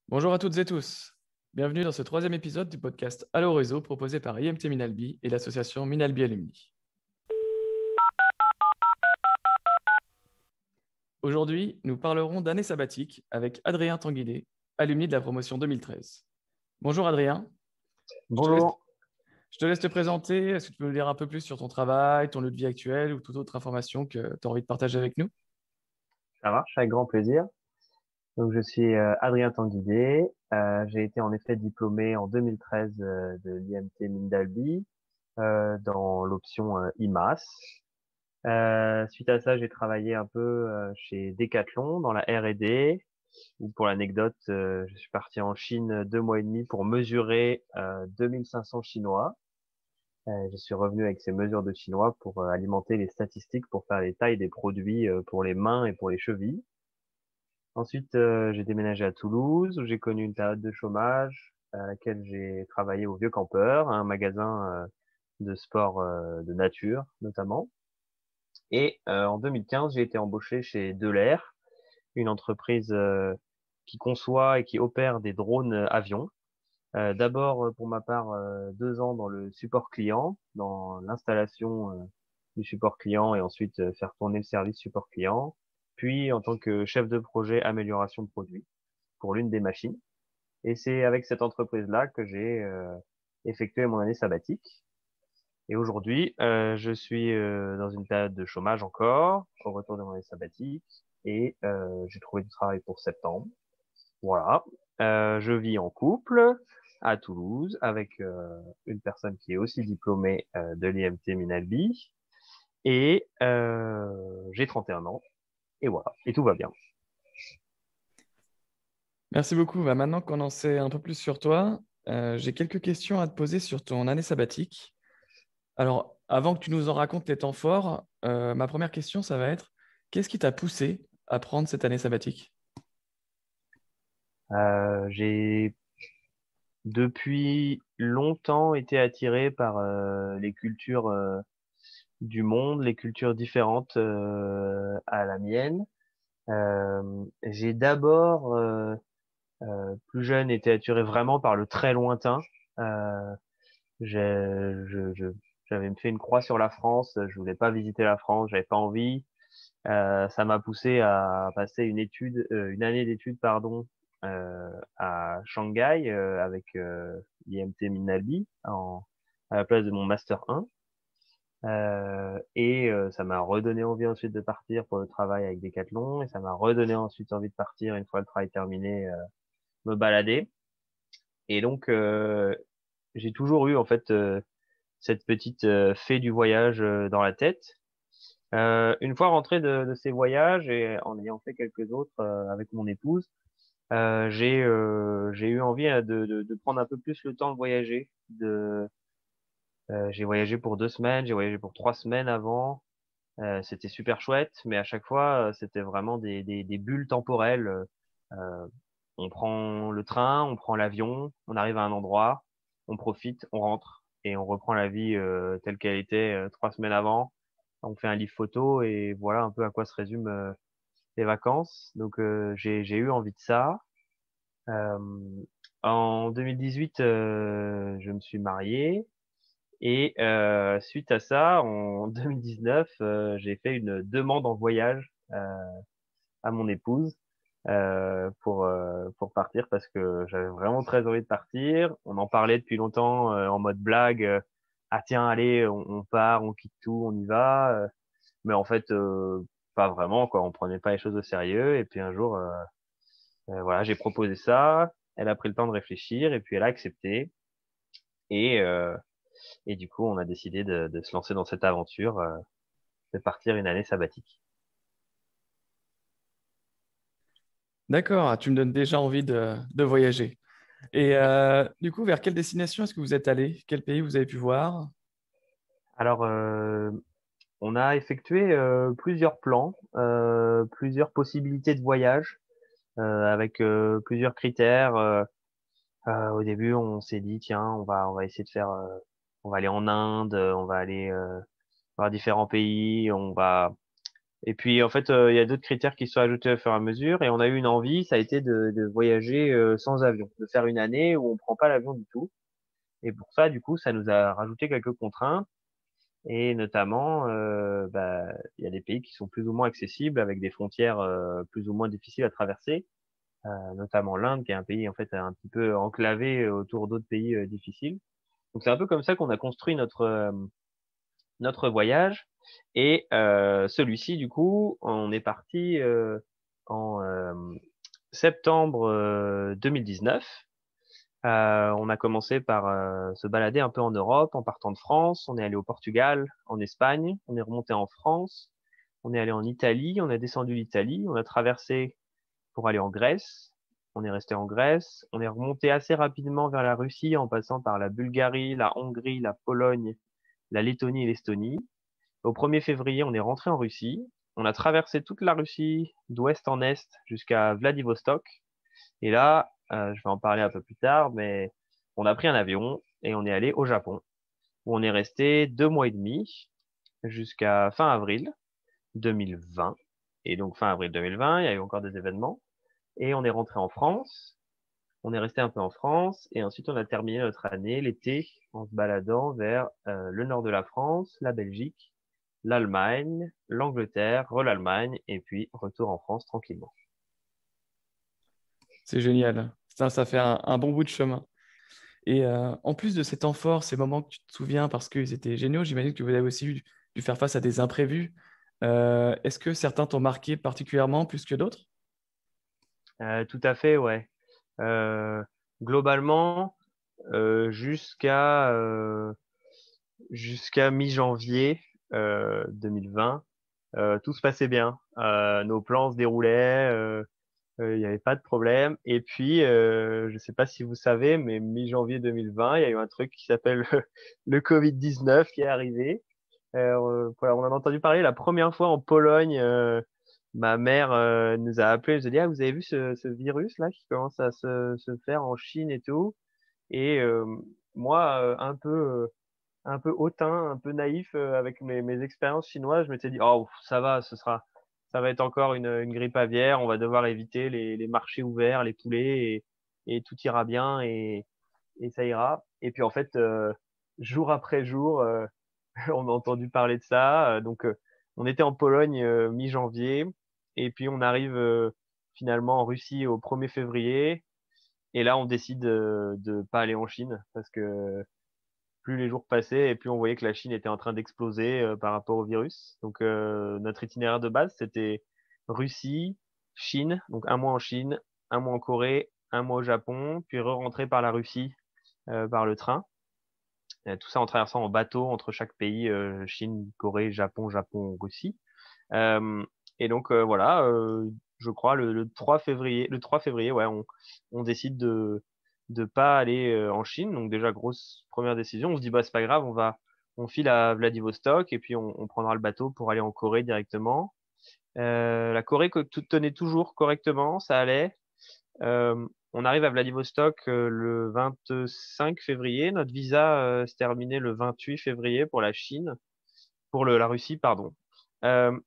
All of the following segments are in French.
Bonjour à toutes et tous. Bienvenue dans ce troisième épisode du podcast Allo Réseau proposé par IMT Minalbi et l'association Minalbi Alumni. Aujourd'hui, nous parlerons d'année sabbatique avec Adrien Tanguillet, alumni de la promotion 2013. Bonjour Adrien, je te laisse, Bonjour, je te laisse te présenter. Est-ce que tu peux nous dire un peu plus sur ton travail, ton lieu de vie actuel ou toute autre information que tu as envie de partager avec nous? ça marche avec grand plaisir. Donc je suis Adrien Tanguidé. J'ai été en effet diplômé en 2013 de l'IMT Mindalbi dans l'option IMAS. Suite à ça, j'ai travaillé un peu chez Decathlon dans la R&D. Où pour l'anecdote, je suis parti en Chine 2 mois et demi pour mesurer 2500 Chinois. Je suis revenu avec ces mesures de Chinois pour alimenter les statistiques pour faire les tailles des produits pour les mains et pour les chevilles. Ensuite, j'ai déménagé à Toulouse où j'ai connu une période de chômage à laquelle j'ai travaillé au Vieux Campeur, un magasin de sport de nature notamment. Et en 2015, j'ai été embauché chez Delair, une entreprise qui conçoit et qui opère des drones avions. D'abord, pour ma part, 2 ans dans le support client, dans l'installation du support client et ensuite faire tourner le service support client. Puis en tant que chef de projet amélioration de produit pour l'une des machines. Et c'est avec cette entreprise-là que j'ai effectué mon année sabbatique. Et aujourd'hui, je suis dans une période de chômage encore, au retour de mon année sabbatique, et j'ai trouvé du travail pour septembre. Voilà. Je vis en couple à Toulouse avec une personne qui est aussi diplômée de l'IMT Minalbi, et j'ai 31 ans, et voilà, et tout va bien. Merci beaucoup. Maintenant qu'on en sait un peu plus sur toi, j'ai quelques questions à te poser sur ton année sabbatique. Alors, avant que tu nous en racontes les temps forts, ma première question, ça va être, qu'est-ce qui t'a poussé à prendre cette année sabbatique? J'ai depuis longtemps été attiré par les cultures du monde, les cultures différentes à la mienne. J'ai d'abord, plus jeune, été attiré vraiment par le très lointain. Euh, j'avais fait une croix sur la France. Je voulais pas visiter la France, j'avais pas envie. Ça m'a poussé à passer une année d'études, pardon, à Shanghai avec l'IMT Minalbi à la place de mon master 1. Et ça m'a redonné envie ensuite de partir pour le travail avec Decathlon et ça m'a redonné ensuite envie de partir une fois le travail terminé, me balader. Et donc j'ai toujours eu en fait cette petite fée du voyage dans la tête. Une fois rentré de ces voyages et en ayant fait quelques autres avec mon épouse, j'ai eu envie de prendre un peu plus le temps de voyager. J'ai voyagé pour 2 semaines, j'ai voyagé pour 3 semaines avant. C'était super chouette, mais à chaque fois, c'était vraiment des bulles temporelles. Euh, on prend le train, on prend l'avion, on arrive à un endroit, on profite, on rentre et on reprend la vie telle qu'elle était 3 semaines avant. On fait un livre photo et voilà un peu à quoi se résument les vacances. Donc j'ai eu envie de ça. Euh, En 2018, je me suis marié. Et suite à ça, en 2019, j'ai fait une demande en voyage à mon épouse pour partir parce que j'avais vraiment très envie de partir. On en parlait depuis longtemps en mode blague. Ah tiens, allez, on part, on quitte tout, on y va. Mais en fait, pas vraiment quoi. On prenait pas les choses au sérieux. Et puis un jour, voilà, j'ai proposé ça. Elle a pris le temps de réfléchir et puis elle a accepté. Et et du coup, on a décidé de se lancer dans cette aventure, de partir une année sabbatique. D'accord, tu me donnes déjà envie de voyager. Et du coup, vers quelle destination est-ce que vous êtes allé? Quel pays vous avez pu voir? Alors, on a effectué plusieurs plans, plusieurs possibilités de voyage, avec plusieurs critères. Au début, on s'est dit, tiens, on va essayer de faire, on va aller en Inde, on va aller voir différents pays, on va Et puis, en fait, il y a d'autres critères qui se sont ajoutés au fur et à mesure. Et on a eu une envie, ça a été de voyager sans avion, de faire une année où on prend pas l'avion du tout. Et pour ça, du coup, ça nous a rajouté quelques contraintes. Et notamment, il y a des pays qui sont plus ou moins accessibles avec des frontières plus ou moins difficiles à traverser, notamment l'Inde, qui est un pays en fait un petit peu enclavé autour d'autres pays difficiles. Donc c'est un peu comme ça qu'on a construit notre voyage. Et celui-ci, du coup, on est parti en septembre 2019. On a commencé par se balader un peu en Europe en partant de France. On est allé au Portugal, en Espagne. On est remonté en France. On est allé en Italie. On a descendu l'Italie. On a traversé pour aller en Grèce. On est resté en Grèce. On est remonté assez rapidement vers la Russie en passant par la Bulgarie, la Hongrie, la Pologne, la Lettonie et l'Estonie. Au 1er février, on est rentré en Russie. On a traversé toute la Russie d'ouest en est jusqu'à Vladivostok. Et là, je vais en parler un peu plus tard, mais on a pris un avion et on est allé au Japon, où on est resté 2 mois et demi jusqu'à fin avril 2020. Et donc fin avril 2020, il y a eu encore des événements. Et on est rentré en France. On est resté un peu en France et ensuite on a terminé notre année l'été en se baladant vers le nord de la France, la Belgique, l'Allemagne, l'Angleterre, l'Allemagne et puis retour en France tranquillement. C'est génial. Ça fait un bon bout de chemin. Et en plus de ces temps forts, ces moments que tu te souviens parce qu'ils étaient géniaux, j'imagine que vous avez aussi dû faire face à des imprévus. Est-ce que certains t'ont marqué particulièrement plus que d'autres? Tout à fait, ouais. Euh, Globalement, euh, jusqu'à jusqu'à mi-janvier 2020, tout se passait bien. Nos plans se déroulaient, il n'y avait pas de problème. Et puis, je ne sais pas si vous savez, mais mi-janvier 2020, il y a eu un truc qui s'appelle le Covid-19 qui est arrivé. Voilà, on en a entendu parler la première fois en Pologne. Ma mère nous a appelé, elle nous a dit, ah, vous avez vu ce virus là qui commence à se faire en Chine et tout. Et moi, un peu hautain, un peu naïf avec mes expériences chinoises, je m'étais dit, oh, ça va, ça va être encore une grippe aviaire. On va devoir éviter les marchés ouverts, les poulets, et tout ira bien et ça ira. Et puis en fait, jour après jour, on a entendu parler de ça. Donc, on était en Pologne mi-janvier, et puis on arrive finalement en Russie au 1er février. Et là, on décide de pas aller en Chine parce que plus les jours passaient et plus on voyait que la Chine était en train d'exploser par rapport au virus. Donc, notre itinéraire de base, c'était Russie, Chine, donc un mois en Chine, un mois en Corée, un mois au Japon, puis re-rentrer par la Russie par le train. Tout ça en traversant en bateau entre chaque pays, Chine, Corée, Japon, Japon, Russie. Euh, et donc voilà, je crois le 3 février, ouais, on décide de pas aller en Chine. Donc déjà grosse première décision. On se dit bah c'est pas grave, on file à Vladivostok et puis on prendra le bateau pour aller en Corée directement. La Corée que tout tenait toujours correctement, ça allait. On arrive à Vladivostok le 25 février. Notre visa se terminait le 28 février pour la Chine, pour la Russie, pardon.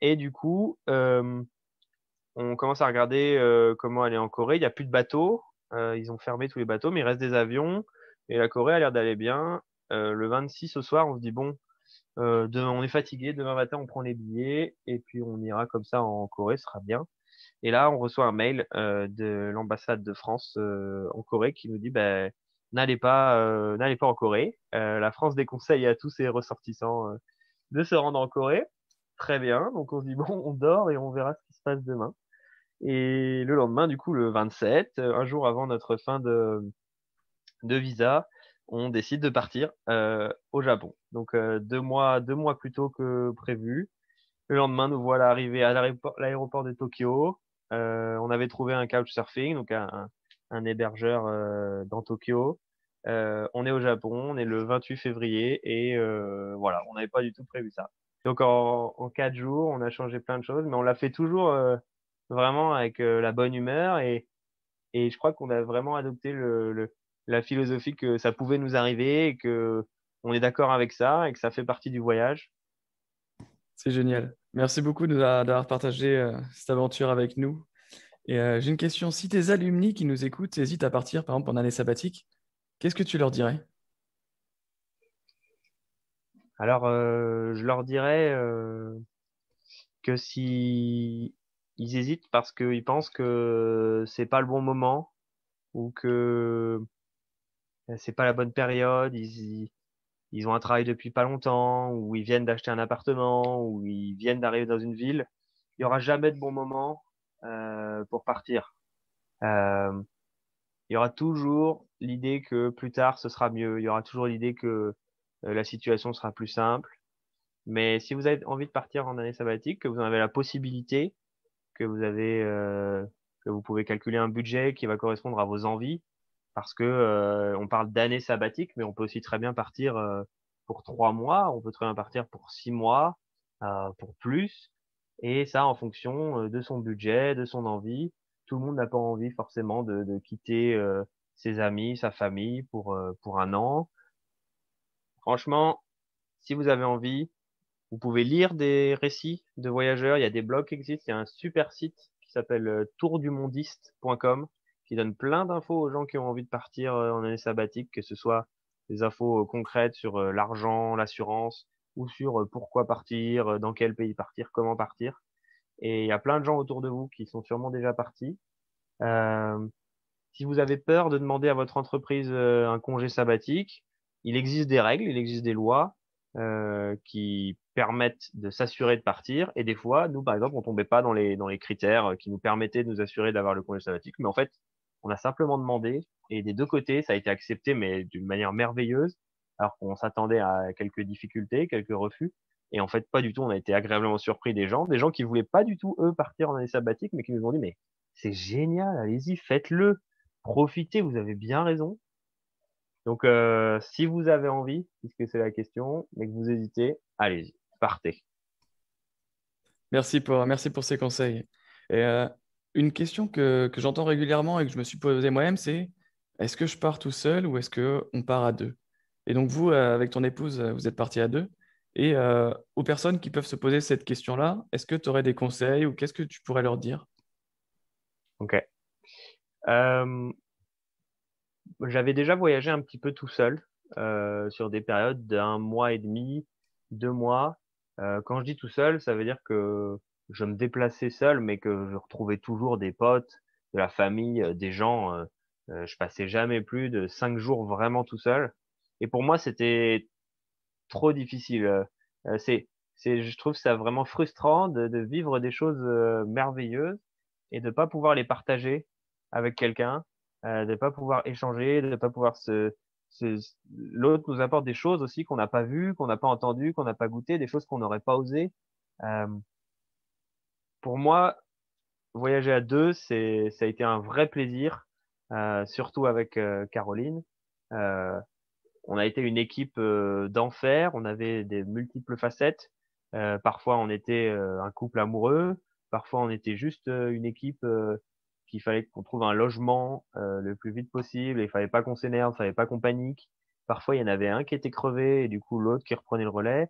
Et du coup, on commence à regarder comment aller en Corée. Il n'y a plus de bateaux. Ils ont fermé tous les bateaux, mais il reste des avions. Et la Corée a l'air d'aller bien. Le 26 au soir, on se dit, bon, demain, on est fatigué. Demain matin, on prend les billets. Et puis, on ira comme ça en Corée, ce sera bien. Et là, on reçoit un mail de l'ambassade de France en Corée qui nous dit, ben, n'allez pas en Corée. La France déconseille à tous ses ressortissants de se rendre en Corée. Très bien. Donc, on se dit, bon, on dort et on verra ce qui se passe demain. Et le lendemain, du coup, le 27, un jour avant notre fin de visa, on décide de partir au Japon. Donc, 2 mois plus tôt que prévu. Le lendemain, nous voilà arrivés à l'aéroport de Tokyo. On avait trouvé un couchsurfing, donc un hébergeur dans Tokyo. On est au Japon, on est le 28 février et voilà, on n'avait pas du tout prévu ça. Donc en 4 jours, on a changé plein de choses, mais on l'a fait toujours vraiment avec la bonne humeur et je crois qu'on a vraiment adopté la philosophie que ça pouvait nous arriver et que on est d'accord avec ça et que ça fait partie du voyage. C'est génial. Merci beaucoup d'avoir partagé cette aventure avec nous. Et j'ai une question. Si tes alumni qui nous écoutent hésitent à partir, par exemple, en année sabbatique, qu'est-ce que tu leur dirais? Alors, je leur dirais que si ils hésitent parce qu'ils pensent que c'est pas le bon moment ou que c'est pas la bonne période, ils ont un travail depuis pas longtemps, ou ils viennent d'acheter un appartement, ou ils viennent d'arriver dans une ville, il y aura jamais de bon moment pour partir. Euh, il y aura toujours l'idée que plus tard ce sera mieux. Il y aura toujours l'idée que la situation sera plus simple. Mais si vous avez envie de partir en année sabbatique, que vous en avez la possibilité, que vous avez, que vous pouvez calculer un budget qui va correspondre à vos envies, parce que on parle d'année sabbatique, mais on peut aussi très bien partir pour 3 mois, on peut très bien partir pour 6 mois, pour plus, et ça en fonction de son budget, de son envie. Tout le monde n'a pas envie forcément de quitter ses amis, sa famille pour un an. Franchement, si vous avez envie, vous pouvez lire des récits de voyageurs. Il y a des blogs qui existent. Il y a un super site qui s'appelle tourdumondiste.com qui donne plein d'infos aux gens qui ont envie de partir en année sabbatique, que ce soit des infos concrètes sur l'argent, l'assurance ou sur pourquoi partir, dans quel pays partir, comment partir. Et il y a plein de gens autour de vous qui sont sûrement déjà partis. Euh, Si vous avez peur de demander à votre entreprise un congé sabbatique, il existe des règles, il existe des lois qui permettent de s'assurer de partir. Et des fois, nous, par exemple, on tombait pas dans les critères qui nous permettaient de nous assurer d'avoir le congé sabbatique. Mais en fait, on a simplement demandé et des deux côtés, ça a été accepté, mais d'une manière merveilleuse, alors qu'on s'attendait à quelques difficultés, quelques refus. Et en fait, pas du tout. On a été agréablement surpris des gens qui voulaient pas du tout, eux, partir en année sabbatique, mais qui nous ont dit, mais c'est génial, allez-y, faites-le. Profitez, vous avez bien raison. Donc, si vous avez envie, puisque c'est la question, mais que vous hésitez, allez-y, partez. Merci pour ces conseils. Et une question que j'entends régulièrement et que je me suis posée moi-même, c'est est-ce que je pars tout seul ou est-ce qu'on part à deux? Et donc vous, avec ton épouse, vous êtes partis à deux. Et aux personnes qui peuvent se poser cette question-là, est-ce que tu aurais des conseils ou qu'est-ce que tu pourrais leur dire? Ok. Euh, J'avais déjà voyagé un petit peu tout seul sur des périodes d'un mois et demi, 2 mois. Quand je dis tout seul, ça veut dire que je me déplaçais seul, mais que je retrouvais toujours des potes, de la famille, des gens. Je passais jamais plus de 5 jours vraiment tout seul. Et pour moi, c'était trop difficile. Je trouve ça vraiment frustrant de vivre des choses merveilleuses et de pas pouvoir les partager avec quelqu'un, de pas pouvoir échanger, de pas pouvoir l'autre nous apporte des choses aussi qu'on n'a pas vues, qu'on n'a pas entendues, qu'on n'a pas goûtées, des choses qu'on n'aurait pas osé. Euh, pour moi, voyager à deux, ça a été un vrai plaisir, surtout avec Caroline. Euh, on a été une équipe d'enfer, on avait des multiples facettes. Parfois, on était un couple amoureux, parfois, on était juste une équipe qu'il fallait qu'on trouve un logement le plus vite possible, et il fallait pas qu'on s'énerve, il fallait pas qu'on panique. Parfois, il y en avait un qui était crevé et du coup l'autre qui reprenait le relais.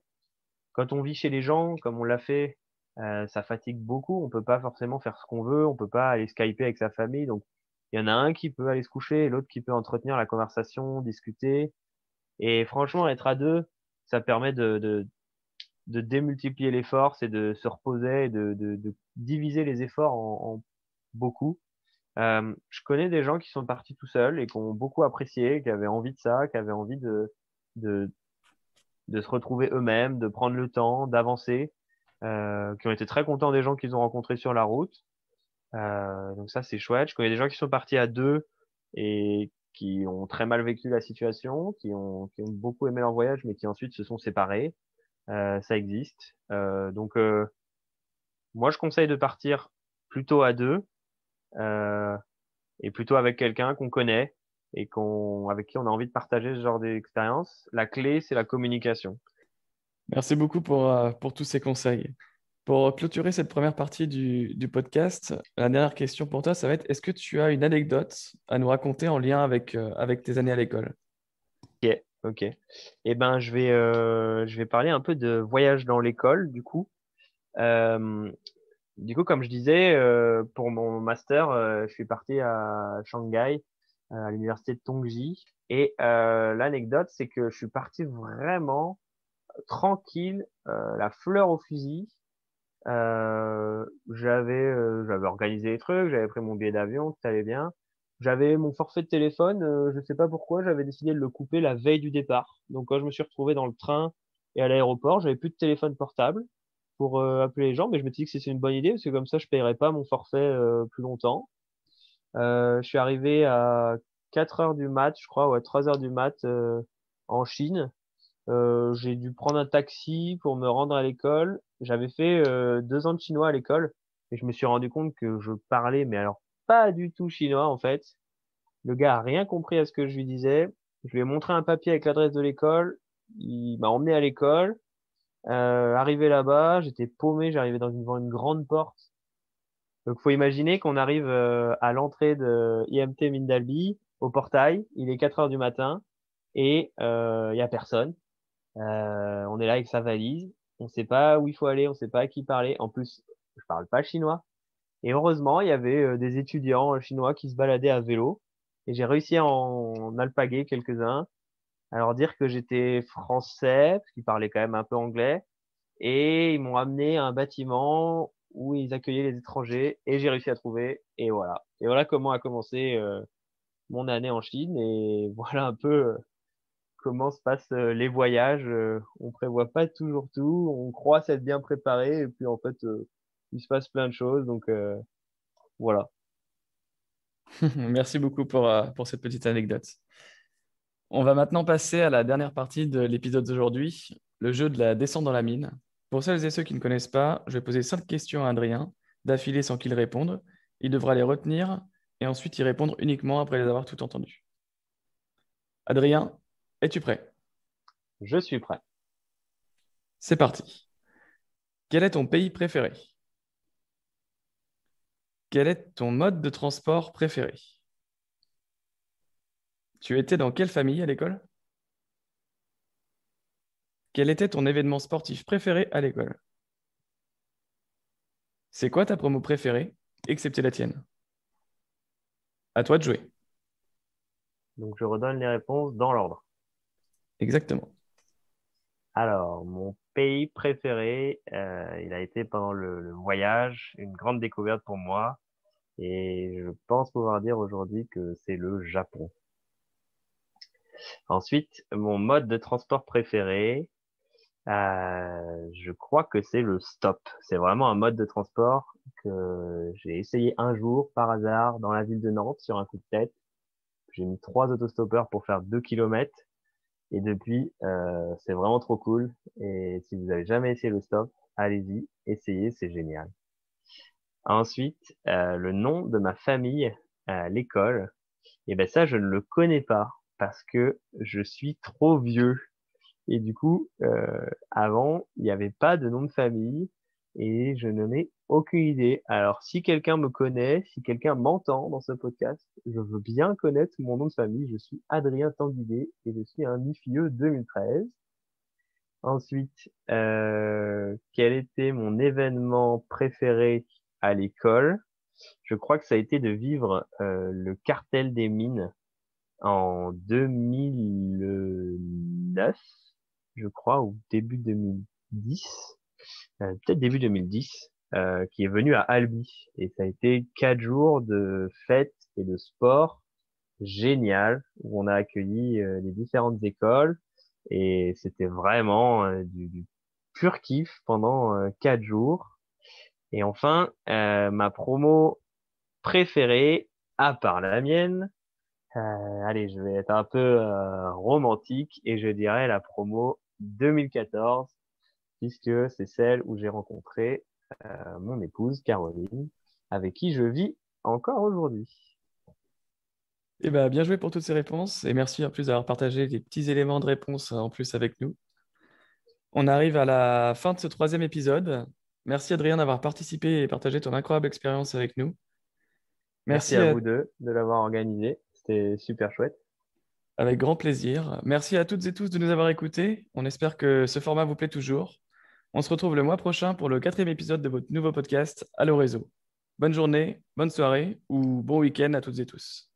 Quand on vit chez les gens, comme on l'a fait, ça fatigue beaucoup. On peut pas forcément faire ce qu'on veut, on peut pas aller skyper avec sa famille. Donc, il y en a un qui peut aller se coucher et l'autre qui peut entretenir la conversation, discuter. Et franchement, être à deux, ça permet de démultiplier les forces et de se reposer et de diviser les efforts en beaucoup. Je connais des gens qui sont partis tout seuls et qui ont beaucoup apprécié, qui avaient envie de ça, qui avaient envie de, de se retrouver eux-mêmes, de prendre le temps, d'avancer, qui ont été très contents des gens qu'ils ont rencontrés sur la route. Donc ça, c'est chouette. Je connais des gens qui sont partis à deux et qui ont très mal vécu la situation, qui ont beaucoup aimé leur voyage, mais qui ensuite se sont séparés. Ça existe. Moi, je conseille de partir plutôt à deux euh, et plutôt avec quelqu'un qu'on connaît et avec qui on a envie de partager ce genre d'expérience. La clé, c'est la communication. Merci beaucoup pour tous ces conseils. Pour clôturer cette première partie du podcast, la dernière question pour toi, ça va être, est-ce que tu as une anecdote à nous raconter en lien avec tes années à l'école? Ok, ok. Eh ben, je vais parler un peu de voyage dans l'école, du coup. Euh, du coup, comme je disais, pour mon master, je suis parti à Shanghai, à l'université de Tongji. Et l'anecdote, c'est que je suis parti vraiment tranquille, la fleur au fusil. J'avais organisé les trucs, j'avais pris mon billet d'avion, tout allait bien. J'avais mon forfait de téléphone, je sais pas pourquoi, j'avais décidé de le couper la veille du départ. Donc quand je me suis retrouvé dans le train et à l'aéroport, j'avais plus de téléphone portable pour appeler les gens, mais je me suis dit que c'était une bonne idée parce que comme ça je paierais pas mon forfait plus longtemps. Je suis arrivé à 4 heures du mat, je crois, ouais, 3 heures du mat en Chine. J'ai dû prendre un taxi pour me rendre à l'école. J'avais fait 2 ans de chinois à l'école et je me suis rendu compte que je parlais, mais alors pas du tout chinois en fait. Le gars a rien compris à ce que je lui disais. Je lui ai montré un papier avec l'adresse de l'école. Il m'a emmené à l'école. Arrivé là-bas, j'étais paumé. J'arrivais devant une grande porte. Donc faut imaginer qu'on arrive à l'entrée de IMT Mindalbi, au portail. Il est 4 heures du matin et il y a personne. On est là avec sa valise. On sait pas où il faut aller, on sait pas à qui parler. En plus, je parle pas chinois. Et heureusement, il y avait des étudiants chinois qui se baladaient à vélo. Et j'ai réussi à en alpaguer quelques-uns, à leur dire que j'étais français, parce qu'ils parlaient quand même un peu anglais. Et ils m'ont amené à un bâtiment où ils accueillaient les étrangers. Et j'ai réussi à trouver. Et voilà. Et voilà comment a commencé mon année en Chine. Et voilà un peu comment se passent les voyages. On prévoit pas toujours tout, on croit s'être bien préparé et puis en fait, il se passe plein de choses. Donc voilà. Merci beaucoup pour cette petite anecdote. On va maintenant passer à la dernière partie de l'épisode d'aujourd'hui, le jeu de la descente dans la mine. Pour celles et ceux qui ne connaissent pas, je vais poser 5 questions à Adrien, d'affilée sans qu'il réponde. Il devra les retenir et ensuite y répondre uniquement après les avoir toutes entendues. Adrien, es-tu prêt? Je suis prêt. C'est parti. Quel est ton pays préféré? Quel est ton mode de transport préféré? Tu étais dans quelle famille à l'école? Quel était ton événement sportif préféré à l'école? C'est quoi ta promo préférée, excepté la tienne? À toi de jouer. Donc je redonne les réponses dans l'ordre. Exactement. Alors, mon pays préféré, il a été pendant le voyage, une grande découverte pour moi. Et je pense pouvoir dire aujourd'hui que c'est le Japon. Ensuite, mon mode de transport préféré, je crois que c'est le stop. C'est vraiment un mode de transport que j'ai essayé un jour par hasard dans la ville de Nantes sur un coup de tête. J'ai mis 3 autostoppeurs pour faire 2 kilomètres et depuis, c'est vraiment trop cool. Et si vous avez jamais essayé le stop, allez-y, essayez, c'est génial. Ensuite, le nom de ma famille à l'école, et ben ça, je ne le connais pas parce que je suis trop vieux. Et du coup, avant, il n'y avait pas de nom de famille et je n'en ai aucune idée. Alors, si quelqu'un me connaît, si quelqu'un m'entend dans ce podcast, je veux bien connaître mon nom de famille. Je suis Adrien Tanguidé et je suis un IFIE 2013. Ensuite, quel était mon événement préféré à l'école? Je crois que ça a été de vivre le cartel des mines en 2009, je crois, ou début 2010, peut-être début 2010, qui est venu à Albi. Et ça a été 4 jours de fête et de sport génial, où on a accueilli les différentes écoles. Et c'était vraiment du pur kiff pendant 4 jours. Et enfin, ma promo préférée, à part la mienne, allez, je vais être un peu romantique et je dirais la promo 2014, puisque c'est celle où j'ai rencontré mon épouse Caroline, avec qui je vis encore aujourd'hui. Eh ben, bien joué pour toutes ces réponses et merci en plus d'avoir partagé les petits éléments de réponse en plus avec nous. On arrive à la fin de ce troisième épisode. Merci Adrien d'avoir participé et partagé ton incroyable expérience avec nous. Merci Merci à vous deux de l'avoir organisé, c'était super chouette. avec grand plaisir. Merci à toutes et tous de nous avoir écoutés. On espère que ce format vous plaît toujours. On se retrouve le mois prochain pour le 4e épisode de votre nouveau podcast Allo Réseau. Bonne journée, bonne soirée ou bon week-end à toutes et tous.